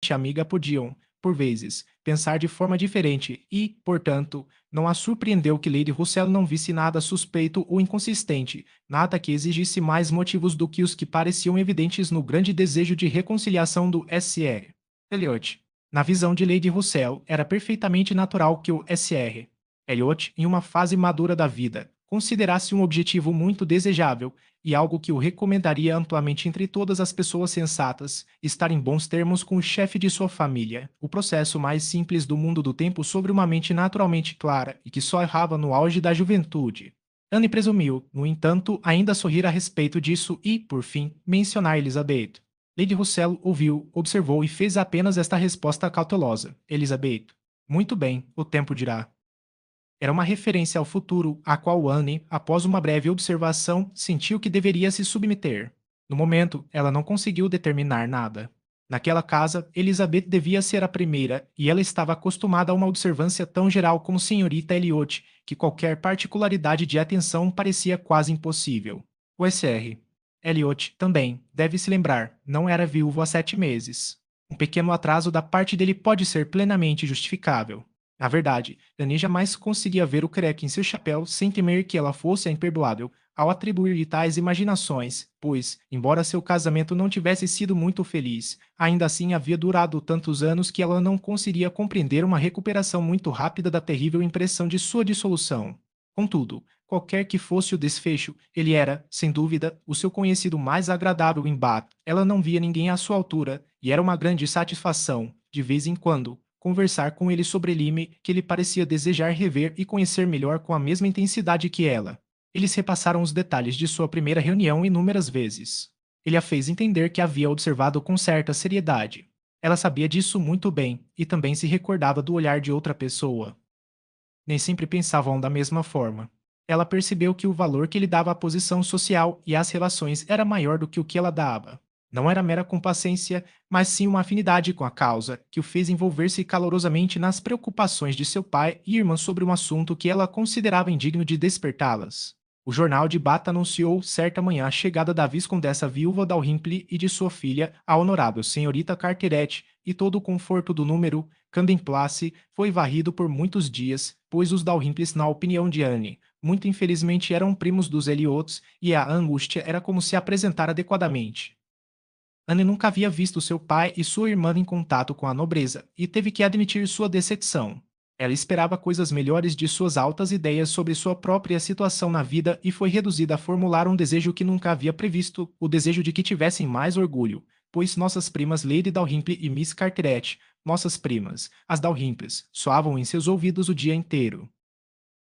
excelente amiga podiam, por vezes, pensar de forma diferente e, portanto, não a surpreendeu que Lady Russell não visse nada suspeito ou inconsistente, nada que exigisse mais motivos do que os que pareciam evidentes no grande desejo de reconciliação do Sr. Elliot. Na visão de Lady Russell, era perfeitamente natural que o Sr. Elliot, em uma fase madura da vida, considerasse um objetivo muito desejável e algo que o recomendaria amplamente entre todas as pessoas sensatas, estar em bons termos com o chefe de sua família, o processo mais simples do mundo do tempo sobre uma mente naturalmente clara e que só errava no auge da juventude. Anne presumiu, no entanto, ainda sorrir a respeito disso e, por fim, mencionar Elizabeth. Lady Russell ouviu, observou e fez apenas esta resposta cautelosa. Elizabeth. Muito bem, o tempo dirá. Era uma referência ao futuro, a qual Anne, após uma breve observação, sentiu que deveria se submeter. No momento, ela não conseguiu determinar nada. Naquela casa, Elizabeth devia ser a primeira, e ela estava acostumada a uma observância tão geral como senhorita Elliot, que qualquer particularidade de atenção parecia quase impossível. O Sr. Elliot, também, deve se lembrar, não era viúvo há 7 meses. Um pequeno atraso da parte dele pode ser plenamente justificável. Na verdade, Dani jamais conseguia ver o creque em seu chapéu sem temer que ela fosse a imperdoável ao atribuir-lhe tais imaginações, pois, embora seu casamento não tivesse sido muito feliz, ainda assim havia durado tantos anos que ela não conseguiria compreender uma recuperação muito rápida da terrível impressão de sua dissolução. Contudo, qualquer que fosse o desfecho, ele era, sem dúvida, o seu conhecido mais agradável em Bath. Ela não via ninguém à sua altura, e era uma grande satisfação, de vez em quando, conversar com ele sobre Lime, que ele parecia desejar rever e conhecer melhor com a mesma intensidade que ela. Eles repassaram os detalhes de sua primeira reunião inúmeras vezes. Ele a fez entender que havia observado com certa seriedade. Ela sabia disso muito bem, e também se recordava do olhar de outra pessoa. Nem sempre pensavam da mesma forma. Ela percebeu que o valor que ele dava à posição social e às relações era maior do que o que ela dava. Não era mera complacência, mas sim uma afinidade com a causa, que o fez envolver-se calorosamente nas preocupações de seu pai e irmã sobre um assunto que ela considerava indigno de despertá-las. O jornal de Bath anunciou certa manhã a chegada da viscondessa viúva Dalrymple e de sua filha, a honorável senhorita Carteret, e todo o conforto do número Camden Place foi varrido por muitos dias, pois os Dalrymples, na opinião de Anne, muito infelizmente eram primos dos Elliots e a angústia era como se apresentar adequadamente. Anne nunca havia visto seu pai e sua irmã em contato com a nobreza, e teve que admitir sua decepção. Ela esperava coisas melhores de suas altas ideias sobre sua própria situação na vida e foi reduzida a formular um desejo que nunca havia previsto, o desejo de que tivessem mais orgulho, pois nossas primas Lady Dalrymple e Miss Carteret, nossas primas, as Dalrymples, soavam em seus ouvidos o dia inteiro.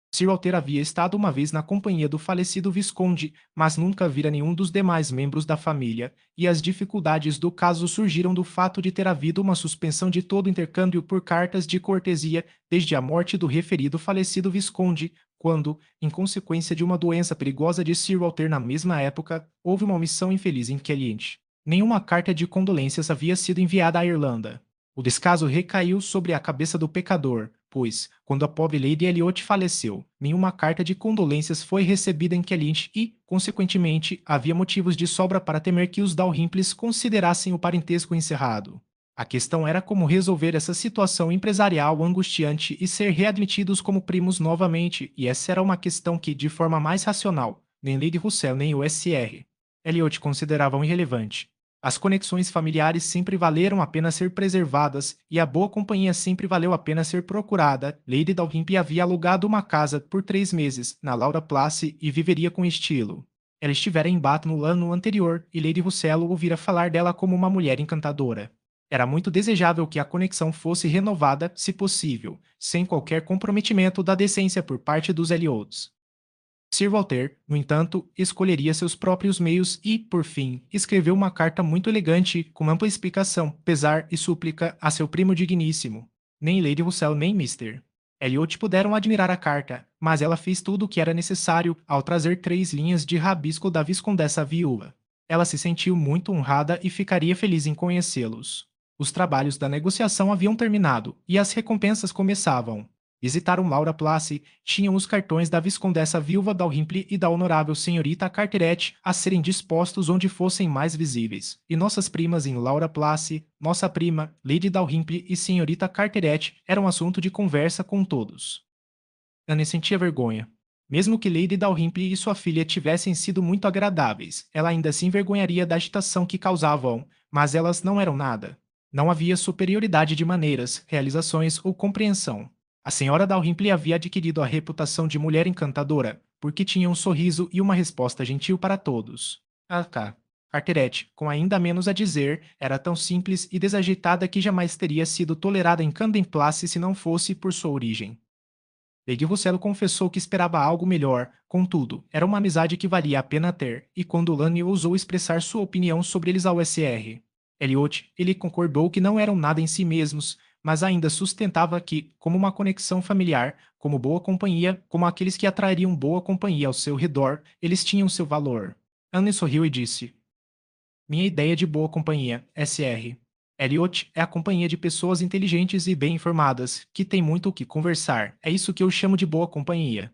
Sir Walter havia estado uma vez na companhia do falecido Visconde, mas nunca vira nenhum dos demais membros da família, e as dificuldades do caso surgiram do fato de ter havido uma suspensão de todo o intercâmbio por cartas de cortesia desde a morte do referido falecido Visconde, quando, em consequência de uma doença perigosa de Sir Walter na mesma época, houve uma omissão infeliz em Kellynch. Nenhuma carta de condolências havia sido enviada à Irlanda. O descaso recaiu sobre a cabeça do pecador, pois, quando a pobre Lady Elliot faleceu, nenhuma carta de condolências foi recebida em Kellynch e, consequentemente, havia motivos de sobra para temer que os Dalrymples considerassem o parentesco encerrado. A questão era como resolver essa situação empresarial angustiante e ser readmitidos como primos novamente, e essa era uma questão que, de forma mais racional, nem Lady Russell nem o Sr. Elliot consideravam irrelevante. As conexões familiares sempre valeram a pena ser preservadas e a boa companhia sempre valeu a pena ser procurada. Lady Dalrymple havia alugado uma casa por 3 meses na Laura Place e viveria com estilo. Ela estivera em Bath no ano anterior e Lady Russell ouvira falar dela como uma mulher encantadora. Era muito desejável que a conexão fosse renovada, se possível, sem qualquer comprometimento da decência por parte dos Elliots. Sir Walter, no entanto, escolheria seus próprios meios e, por fim, escreveu uma carta muito elegante, com ampla explicação, pesar e súplica a seu primo digníssimo. Nem Lady Russell nem Mr. Elliot puderam admirar a carta, mas ela fez tudo o que era necessário ao trazer 3 linhas de rabisco da viscondessa viúva. Ela se sentiu muito honrada e ficaria feliz em conhecê-los. Os trabalhos da negociação haviam terminado, e as recompensas começavam. Visitaram Laura Place, tinham os cartões da Viscondessa Viúva Dalrymple e da Honorável Senhorita Carteret a serem dispostos onde fossem mais visíveis, e nossas primas em Laura Place, nossa prima, Lady Dalrymple e Senhorita Carteret eram assunto de conversa com todos. Anne sentia vergonha. Mesmo que Lady Dalrymple e sua filha tivessem sido muito agradáveis, ela ainda se envergonharia da agitação que causavam, mas elas não eram nada. Não havia superioridade de maneiras, realizações ou compreensão. A senhora Dalrymple havia adquirido a reputação de mulher encantadora, porque tinha um sorriso e uma resposta gentil para todos. Ah. Carteret, com ainda menos a dizer, era tão simples e desajeitada que jamais teria sido tolerada em Camden Place se não fosse por sua origem. Lady Russell confessou que esperava algo melhor, contudo, era uma amizade que valia a pena ter, e quando Lane ousou expressar sua opinião sobre eles ao SR. Elliot, ele concordou que não eram nada em si mesmos, mas ainda sustentava que, como uma conexão familiar, como boa companhia, como aqueles que atrairiam boa companhia ao seu redor, eles tinham seu valor. Anne sorriu e disse: minha ideia de boa companhia, SR. Elliot é a companhia de pessoas inteligentes e bem informadas, que têm muito o que conversar. É isso que eu chamo de boa companhia.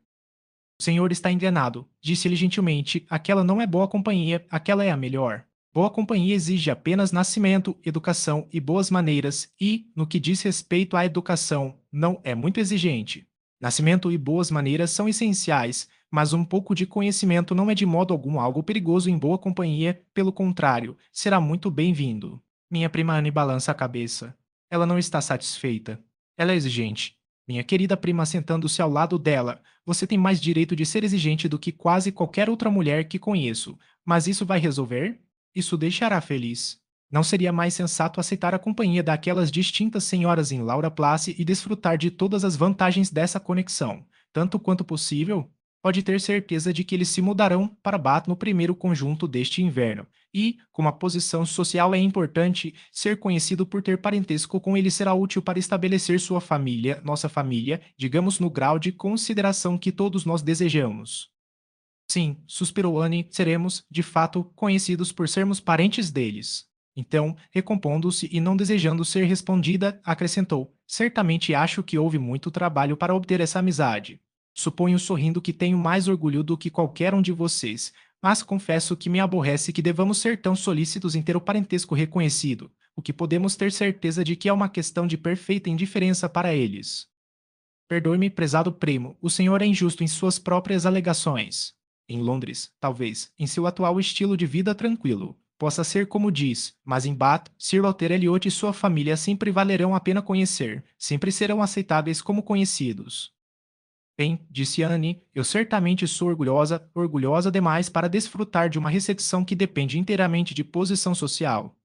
O senhor está enganado, disse-lhe gentilmente. Aquela não é boa companhia, aquela é a melhor. Boa companhia exige apenas nascimento, educação e boas maneiras, e, no que diz respeito à educação, não é muito exigente. Nascimento e boas maneiras são essenciais, mas um pouco de conhecimento não é de modo algum algo perigoso em boa companhia, pelo contrário, será muito bem-vindo. Minha prima Anne balança a cabeça. Ela não está satisfeita. Ela é exigente. Minha querida prima sentando-se ao lado dela, você tem mais direito de ser exigente do que quase qualquer outra mulher que conheço, mas isso vai resolver? Isso deixará feliz. Não seria mais sensato aceitar a companhia daquelas distintas senhoras em Laura Place e desfrutar de todas as vantagens dessa conexão, tanto quanto possível? Pode ter certeza de que eles se mudarão para Bath no primeiro conjunto deste inverno, e, como a posição social é importante, ser conhecido por ter parentesco com ele será útil para estabelecer sua família, nossa família, digamos no grau de consideração que todos nós desejamos. Sim, suspirou Anne, seremos, de fato, conhecidos por sermos parentes deles. Então, recompondo-se e não desejando ser respondida, acrescentou: certamente acho que houve muito trabalho para obter essa amizade. Suponho sorrindo que tenho mais orgulho do que qualquer um de vocês, mas confesso que me aborrece que devamos ser tão solícitos em ter o parentesco reconhecido, o que podemos ter certeza de que é uma questão de perfeita indiferença para eles. Perdoe-me, prezado primo, o senhor é injusto em suas próprias alegações. Em Londres, talvez, em seu atual estilo de vida tranquilo, possa ser como diz, mas em Bath, Sir Walter Elliot e sua família sempre valerão a pena conhecer, sempre serão aceitáveis como conhecidos. Bem, disse Anne, eu certamente sou orgulhosa, orgulhosa demais para desfrutar de uma recepção que depende inteiramente de posição social.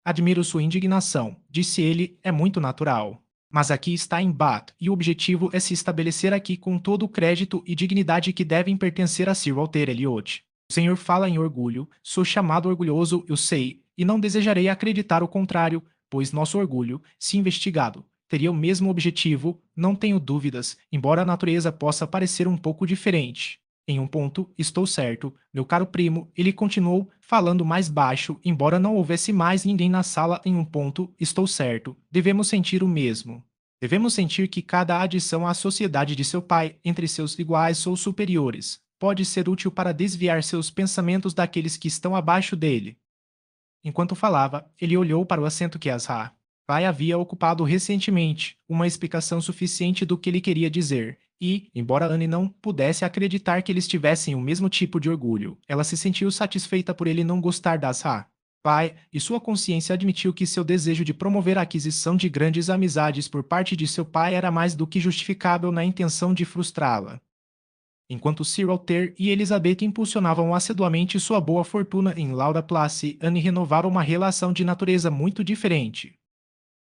Admiro sua indignação, disse ele, é muito natural. Mas aqui está em Bath, e o objetivo é se estabelecer aqui com todo o crédito e dignidade que devem pertencer a Sir Walter Elliot. O senhor fala em orgulho, sou chamado orgulhoso, eu sei, e não desejarei acreditar o contrário, pois nosso orgulho, se investigado, teria o mesmo objetivo, não tenho dúvidas, embora a natureza possa parecer um pouco diferente. Em um ponto, estou certo, meu caro primo, ele continuou, falando mais baixo, embora não houvesse mais ninguém na sala. Em um ponto, estou certo, devemos sentir o mesmo. Devemos sentir que cada adição à sociedade de seu pai, entre seus iguais ou superiores, pode ser útil para desviar seus pensamentos daqueles que estão abaixo dele. Enquanto falava, ele olhou para o assento que Azra pai havia ocupado recentemente, uma explicação suficiente do que ele queria dizer, e, embora Anne não pudesse acreditar que eles tivessem o mesmo tipo de orgulho, ela se sentiu satisfeita por ele não gostar da Azra pai, e sua consciência admitiu que seu desejo de promover a aquisição de grandes amizades por parte de seu pai era mais do que justificável na intenção de frustrá-la. Enquanto Sir Walter e Elizabeth impulsionavam assiduamente sua boa fortuna em Laura Place, Anne renovara uma relação de natureza muito diferente.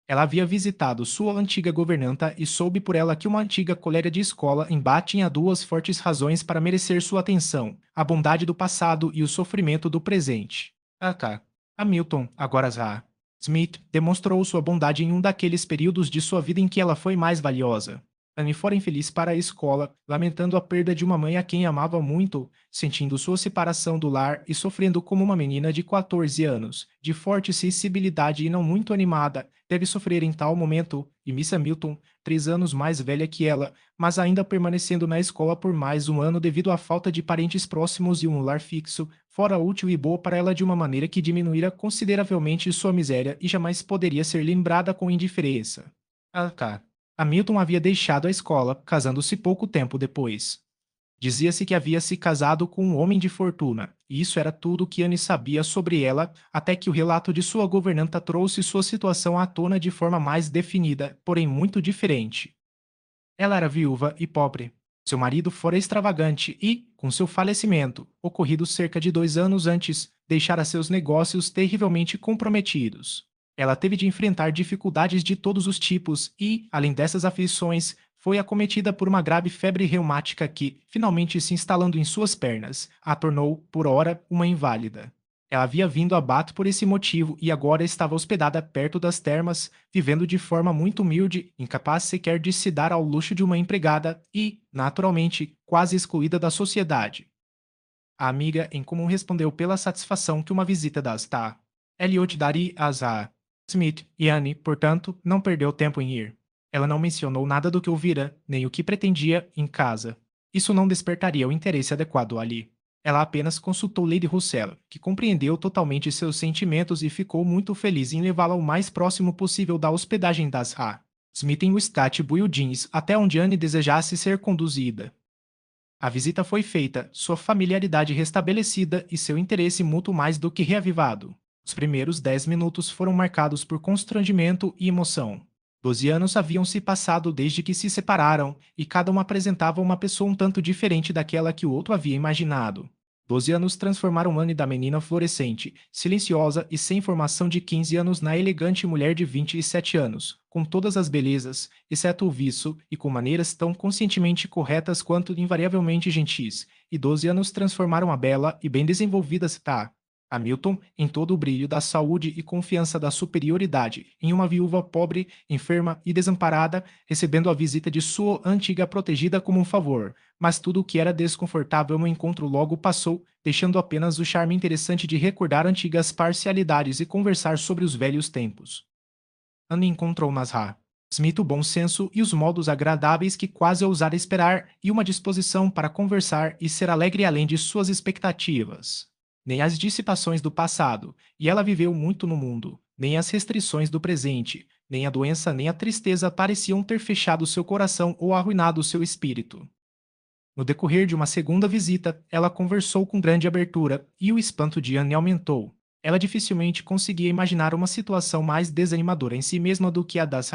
Ela havia visitado sua antiga governanta e soube por ela que uma antiga colega de escola em Bath tinha duas fortes razões para merecer sua atenção: a bondade do passado e o sofrimento do presente. K. Hamilton, agora já. Smith demonstrou sua bondade em um daqueles períodos de sua vida em que ela foi mais valiosa. Anne fora infeliz para a escola, lamentando a perda de uma mãe a quem amava muito, sentindo sua separação do lar e sofrendo como uma menina de 14 anos, de forte sensibilidade e não muito animada, deve sofrer em tal momento, e Miss Hamilton, 3 anos mais velha que ela, mas ainda permanecendo na escola por mais um ano devido à falta de parentes próximos e um lar fixo, fora útil e boa para ela de uma maneira que diminuíra consideravelmente sua miséria e jamais poderia ser lembrada com indiferença. Ah, cá. Hamilton havia deixado a escola, casando-se pouco tempo depois. Dizia-se que havia se casado com um homem de fortuna, e isso era tudo o que Anne sabia sobre ela, até que o relato de sua governanta trouxe sua situação à tona de forma mais definida, porém muito diferente. Ela era viúva e pobre. Seu marido fora extravagante e, com seu falecimento, ocorrido cerca de 2 anos antes, deixara seus negócios terrivelmente comprometidos. Ela teve de enfrentar dificuldades de todos os tipos e, além dessas aflições, foi acometida por uma grave febre reumática que, finalmente se instalando em suas pernas, a tornou, por hora, uma inválida. Ela havia vindo a Bath por esse motivo e agora estava hospedada perto das termas, vivendo de forma muito humilde, incapaz sequer de se dar ao luxo de uma empregada e, naturalmente, quase excluída da sociedade. A amiga em comum respondeu pela satisfação que uma visita das Tá. Elliot daria a Smith e Anne, portanto, não perdeu tempo em ir. Ela não mencionou nada do que ouvira, nem o que pretendia, em casa. Isso não despertaria o interesse adequado ali. Ela apenas consultou Lady Russell, que compreendeu totalmente seus sentimentos e ficou muito feliz em levá-la o mais próximo possível da hospedagem das Smith em Wistat Buildings até onde Anne desejasse ser conduzida. A visita foi feita, sua familiaridade restabelecida e seu interesse mútuo mais do que reavivado. Os primeiros 10 minutos foram marcados por constrangimento e emoção. 12 anos haviam se passado desde que se separaram, e cada um apresentava uma pessoa um tanto diferente daquela que o outro havia imaginado. 12 anos transformaram Anne da menina florescente, silenciosa e sem formação de 15 anos na elegante mulher de 27 anos, com todas as belezas, exceto o viço, e com maneiras tão conscientemente corretas quanto invariavelmente gentis, e 12 anos transformaram a bela e bem desenvolvida Tá. Hamilton, em todo o brilho da saúde e confiança da superioridade, em uma viúva pobre, enferma e desamparada, recebendo a visita de sua antiga protegida como um favor, mas tudo o que era desconfortável no encontro logo passou, deixando apenas o charme interessante de recordar antigas parcialidades e conversar sobre os velhos tempos. Anne encontrou nas Smith o bom senso e os modos agradáveis que quase ousara esperar e uma disposição para conversar e ser alegre além de suas expectativas. Nem as dissipações do passado, e ela viveu muito no mundo, nem as restrições do presente, nem a doença nem a tristeza pareciam ter fechado seu coração ou arruinado seu espírito. No decorrer de uma segunda visita, ela conversou com grande abertura e o espanto de Anne aumentou. Ela dificilmente conseguia imaginar uma situação mais desanimadora em si mesma do que a das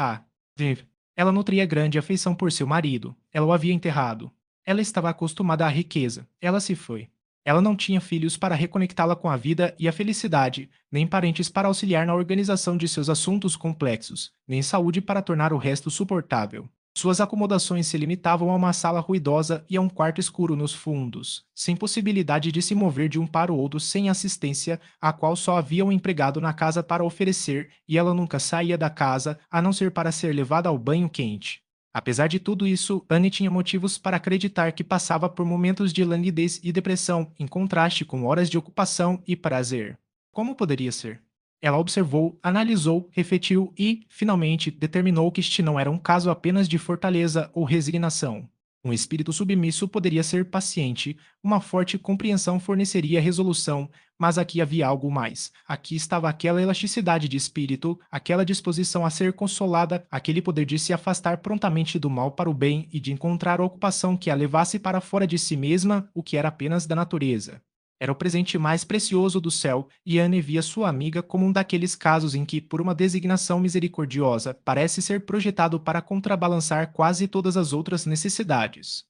Viv. Ela nutria grande afeição por seu marido. Ela o havia enterrado. Ela estava acostumada à riqueza. Ela se foi. Ela não tinha filhos para reconectá-la com a vida e a felicidade, nem parentes para auxiliar na organização de seus assuntos complexos, nem saúde para tornar o resto suportável. Suas acomodações se limitavam a uma sala ruidosa e a um quarto escuro nos fundos, sem possibilidade de se mover de um para o outro sem assistência, a qual só havia um empregado na casa para oferecer, e ela nunca saía da casa, a não ser para ser levada ao banho quente. Apesar de tudo isso, Anne tinha motivos para acreditar que passava por momentos de languidez e depressão, em contraste com horas de ocupação e prazer. Como poderia ser? Ela observou, analisou, refletiu e, finalmente, determinou que este não era um caso apenas de fortaleza ou resignação. Um espírito submisso poderia ser paciente, uma forte compreensão forneceria resolução, mas aqui havia algo mais. Aqui estava aquela elasticidade de espírito, aquela disposição a ser consolada, aquele poder de se afastar prontamente do mal para o bem e de encontrar ocupação que a levasse para fora de si mesma, o que era apenas da natureza. Era o presente mais precioso do céu, e Anne via sua amiga como um daqueles casos em que, por uma designação misericordiosa, parece ser projetado para contrabalançar quase todas as outras necessidades.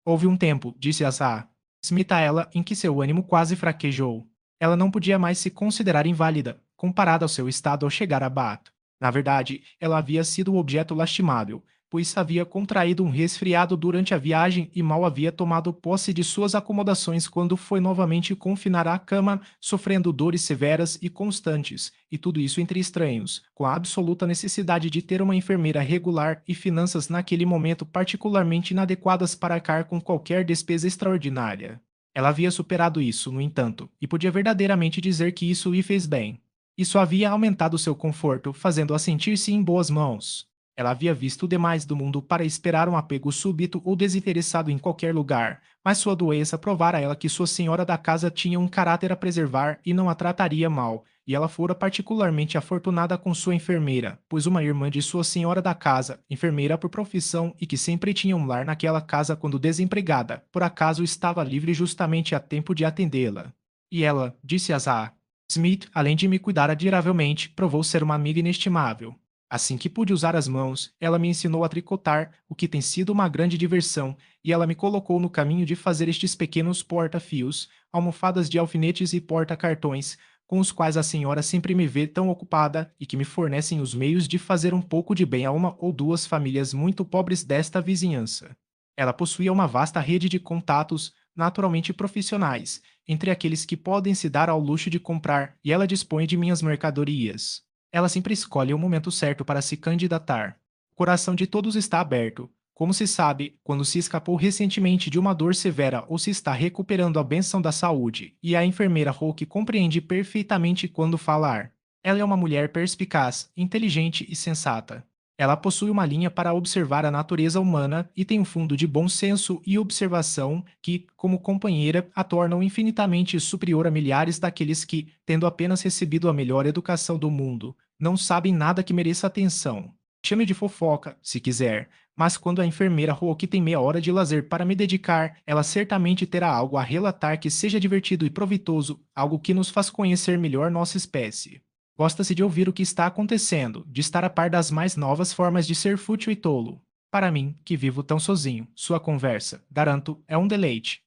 Houve um tempo, disse Asa Smith a ela, em que seu ânimo quase fraquejou. Ela não podia mais se considerar inválida, comparada ao seu estado ao chegar a Bath. Na verdade, ela havia sido o objeto lastimável, pois havia contraído um resfriado durante a viagem e mal havia tomado posse de suas acomodações quando foi novamente confinar à cama, sofrendo dores severas e constantes, e tudo isso entre estranhos, com a absoluta necessidade de ter uma enfermeira regular e finanças naquele momento particularmente inadequadas para arcar com qualquer despesa extraordinária. Ela havia superado isso, no entanto, e podia verdadeiramente dizer que isso lhe fez bem. Isso havia aumentado seu conforto, fazendo-a sentir-se em boas mãos. Ela havia visto demais do mundo para esperar um apego súbito ou desinteressado em qualquer lugar, mas sua doença provara a ela que sua senhora da casa tinha um caráter a preservar e não a trataria mal, e ela fora particularmente afortunada com sua enfermeira, pois uma irmã de sua senhora da casa, enfermeira por profissão e que sempre tinha um lar naquela casa quando desempregada, por acaso estava livre justamente a tempo de atendê-la. E ela, disse a Zah, Smith, além de me cuidar admiravelmente, provou ser uma amiga inestimável. Assim que pude usar as mãos, ela me ensinou a tricotar, o que tem sido uma grande diversão, e ela me colocou no caminho de fazer estes pequenos porta-fios, almofadas de alfinetes e porta-cartões, com os quais a senhora sempre me vê tão ocupada e que me fornecem os meios de fazer um pouco de bem a uma ou duas famílias muito pobres desta vizinhança. Ela possuía uma vasta rede de contatos, naturalmente profissionais, entre aqueles que podem se dar ao luxo de comprar, e ela dispõe de minhas mercadorias. Ela sempre escolhe o momento certo para se candidatar. O coração de todos está aberto. Como se sabe, quando se escapou recentemente de uma dor severa ou se está recuperando a bênção da saúde, e a enfermeira Hoke compreende perfeitamente quando falar. Ela é uma mulher perspicaz, inteligente e sensata. Ela possui uma linha para observar a natureza humana e tem um fundo de bom senso e observação que, como companheira, a tornam infinitamente superior a milhares daqueles que, tendo apenas recebido a melhor educação do mundo, não sabem nada que mereça atenção. Chame de fofoca, se quiser, mas quando a enfermeira Roque tem meia hora de lazer para me dedicar, ela certamente terá algo a relatar que seja divertido e proveitoso, algo que nos faz conhecer melhor nossa espécie. Gosta-se de ouvir o que está acontecendo, de estar a par das mais novas formas de ser fútil e tolo. Para mim, que vivo tão sozinho, sua conversa, garanto, é um deleite.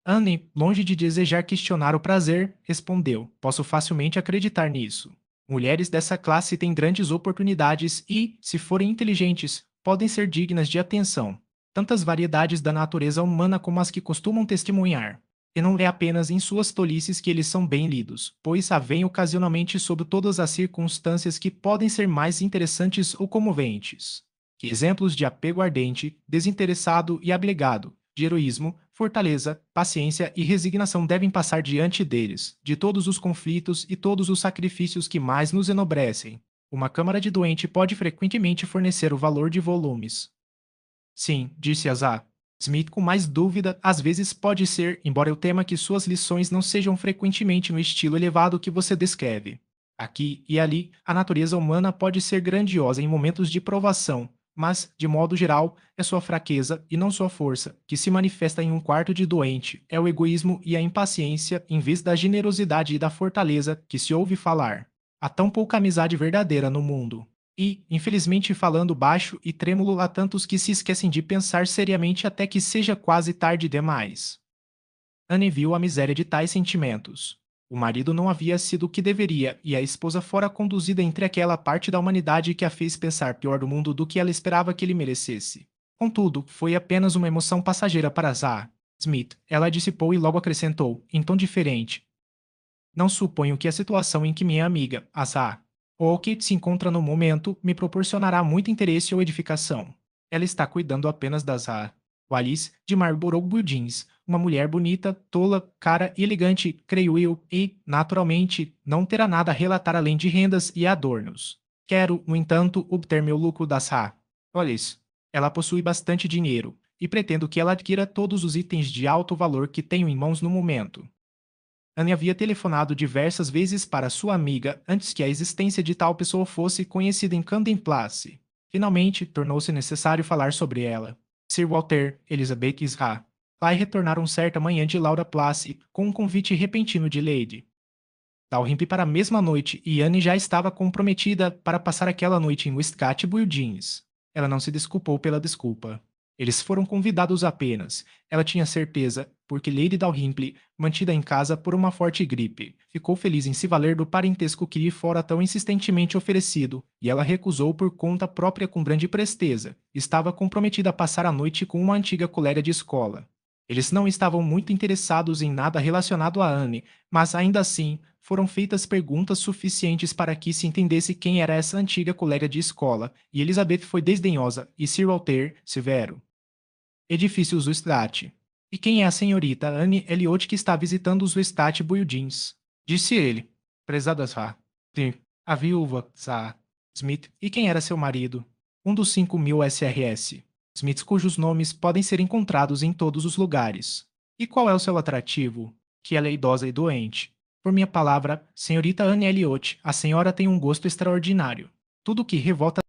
Anne, longe de desejar questionar o prazer, respondeu: Posso facilmente acreditar nisso. Mulheres dessa classe têm grandes oportunidades e, se forem inteligentes, podem ser dignas de atenção. Tantas variedades da natureza humana como as que costumam testemunhar. E não é apenas em suas tolices que eles são bem lidos, pois havem ocasionalmente sob todas as circunstâncias que podem ser mais interessantes ou comoventes. Que exemplos de apego ardente, desinteressado e abnegado, de heroísmo, fortaleza, paciência e resignação devem passar diante deles, de todos os conflitos e todos os sacrifícios que mais nos enobrecem. Uma câmara de doente pode frequentemente fornecer o valor de volumes. Sim, disse Azar. Smith, com mais dúvida, às vezes pode ser, embora eu tema que suas lições não sejam frequentemente no estilo elevado que você descreve. Aqui e ali, a natureza humana pode ser grandiosa em momentos de provação, mas, de modo geral, é sua fraqueza e não sua força, que se manifesta em um quarto de doente, é o egoísmo e a impaciência, em vez da generosidade e da fortaleza que se ouve falar. Há tão pouca amizade verdadeira no mundo. E, infelizmente, falando baixo e trêmulo, há tantos que se esquecem de pensar seriamente até que seja quase tarde demais. Anne viu a miséria de tais sentimentos. O marido não havia sido o que deveria, e a esposa fora conduzida entre aquela parte da humanidade que a fez pensar pior do mundo do que ela esperava que ele merecesse. Contudo, foi apenas uma emoção passageira para Zah. Smith, ela dissipou e logo acrescentou, em tom diferente: Não suponho que a situação em que minha amiga, Azar, ou que se encontra no momento, me proporcionará muito interesse ou edificação. Ela está cuidando apenas da Azar. O Alice de Marlborough Buildings, uma mulher bonita, tola, cara e elegante, creio eu, e, naturalmente, não terá nada a relatar além de rendas e adornos. Quero, no entanto, obter meu lucro da Azar. Olha isso. Ela possui bastante dinheiro, e pretendo que ela adquira todos os itens de alto valor que tenho em mãos no momento. Anne havia telefonado diversas vezes para sua amiga antes que a existência de tal pessoa fosse conhecida em Camden Place. Finalmente, tornou-se necessário falar sobre ela. Sir Walter, Elizabeth e Isra. Pai retornaram certa manhã de Laura Place com um convite repentino de Lady Dalrymple para a mesma noite e Anne já estava comprometida para passar aquela noite em Westcott Buildings. Ela não se desculpou pela desculpa. Eles foram convidados apenas. Ela tinha certeza, porque Lady Dalrymple, mantida em casa por uma forte gripe, ficou feliz em se valer do parentesco que lhe fora tão insistentemente oferecido, e ela recusou por conta própria com grande presteza. Estava comprometida a passar a noite com uma antiga colega de escola. Eles não estavam muito interessados em nada relacionado a Anne, mas ainda assim, foram feitas perguntas suficientes para que se entendesse quem era essa antiga colega de escola, e Elizabeth foi desdenhosa, e Sir Walter, severo. Edifício Zustat. E quem é a senhorita Anne Elliot que está visitando os Zustat Buildings? Disse ele. Prezada Sra. Sim, a viúva, Sra. Smith. E quem era seu marido? Um dos 5.000 SRS. Smiths cujos nomes podem ser encontrados em todos os lugares. E qual é o seu atrativo? Que ela é idosa e doente. Por minha palavra, senhorita Anne Elliot, a senhora tem um gosto extraordinário. Tudo que revolta